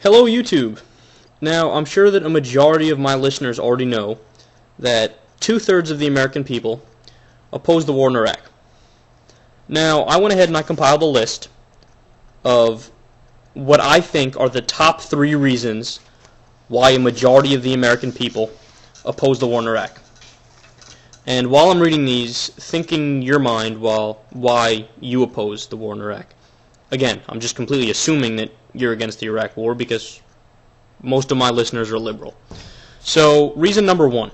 Hello YouTube! Now, I'm sure that a majority of my listeners already know that 2/3 of the American people oppose the war in Iraq. Now, I went ahead and I compiled a list of what I think are the top 3 reasons why a majority of the American people oppose the war in Iraq. And while I'm reading these, think in your mind why you oppose the war in Iraq. Again, I'm just completely assuming that you're against the Iraq war because most of my listeners are liberal. So, reason number 1.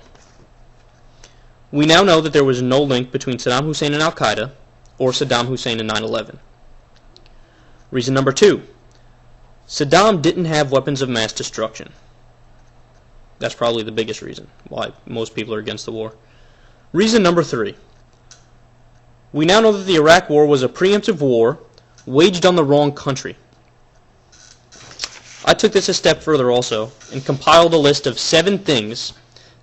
We now know that there was no link between Saddam Hussein and Al-Qaeda or Saddam Hussein and 9/11. Reason number 2. Saddam didn't have weapons of mass destruction. That's probably the biggest reason why most people are against the war. Reason number 3. We now know that the Iraq war was a preemptive war waged on the wrong country. I took this a step further also and compiled a list of 7 things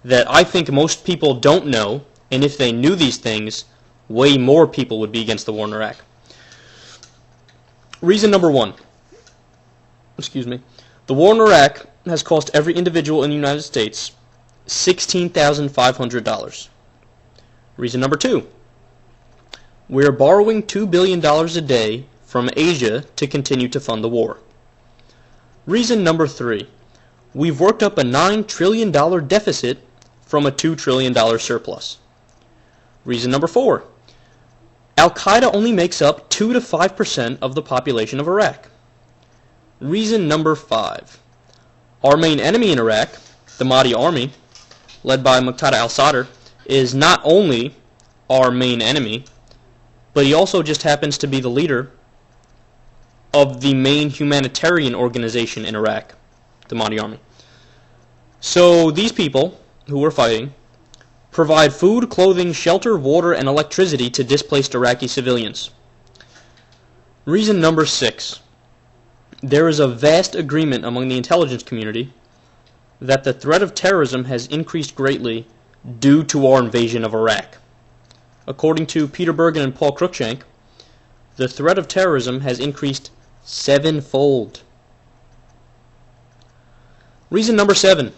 that I think most people don't know, and if they knew these things, way more people would be against the war in Iraq. Reason number 1. The war in Iraq has cost every individual in the United States $16,500. Reason number 2. We're borrowing $2 billion a day from Asia to continue to fund the war. Reason number 3. We've worked up a $9 trillion deficit from a $2 trillion surplus. Reason number 4. Al-Qaeda only makes up 2 to 5% of the population of Iraq. Reason number 5. Our main enemy in Iraq, the Mahdi army, led by Moqtada al-Sadr, is not only our main enemy, but he also just happens to be the leader of the main humanitarian organization in Iraq, the Mahdi army. So these people who are fighting provide food, clothing, shelter, water, and electricity to displaced Iraqi civilians. Reason number 6. There is a vast agreement among the intelligence community that the threat of terrorism has increased greatly due to our invasion of Iraq. According to Peter Bergen and Paul Cruikshank, the threat of terrorism has increased 7-fold. Reason number 7.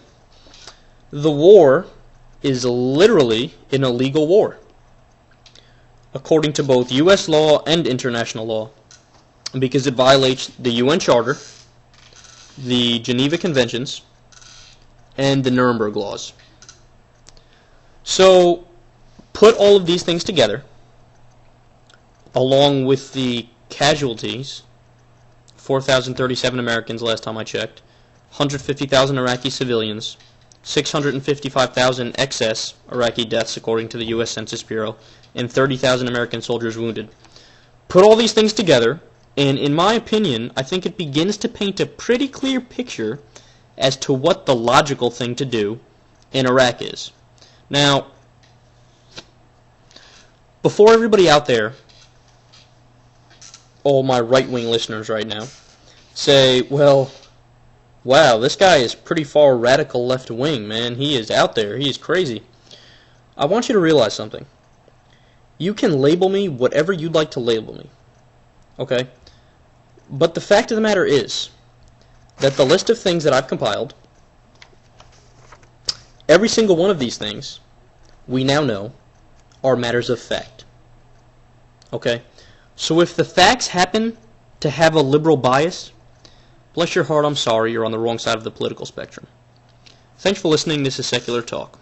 The war is literally an illegal war, according to both U.S. law and international law, because it violates the UN Charter, the Geneva Conventions, and the Nuremburg laws. So, put all of these things together, along with the casualties, 4,037 Americans last time I checked, 150,000 Iraqi civilians, 655,000 excess Iraqi deaths according to the U.S. Census Bureau, and 30,000 American soldiers wounded. Put all these things together, and in my opinion, I think it begins to paint a pretty clear picture as to what the logical thing to do in Iraq is. Now, before everybody out there, all my right-wing listeners right now, say, well, wow, this guy is pretty far radical left-wing, man. He is out there. He is crazy. I want you to realize something. You can label me whatever you'd like to label me, okay? But the fact of the matter is that the list of things that I've compiled, every single one of these things, we now know, are matters of fact. Okay? So if the facts happen to have a liberal bias, bless your heart, I'm sorry, you're on the wrong side of the political spectrum. Thanks for listening. This is Secular Talk.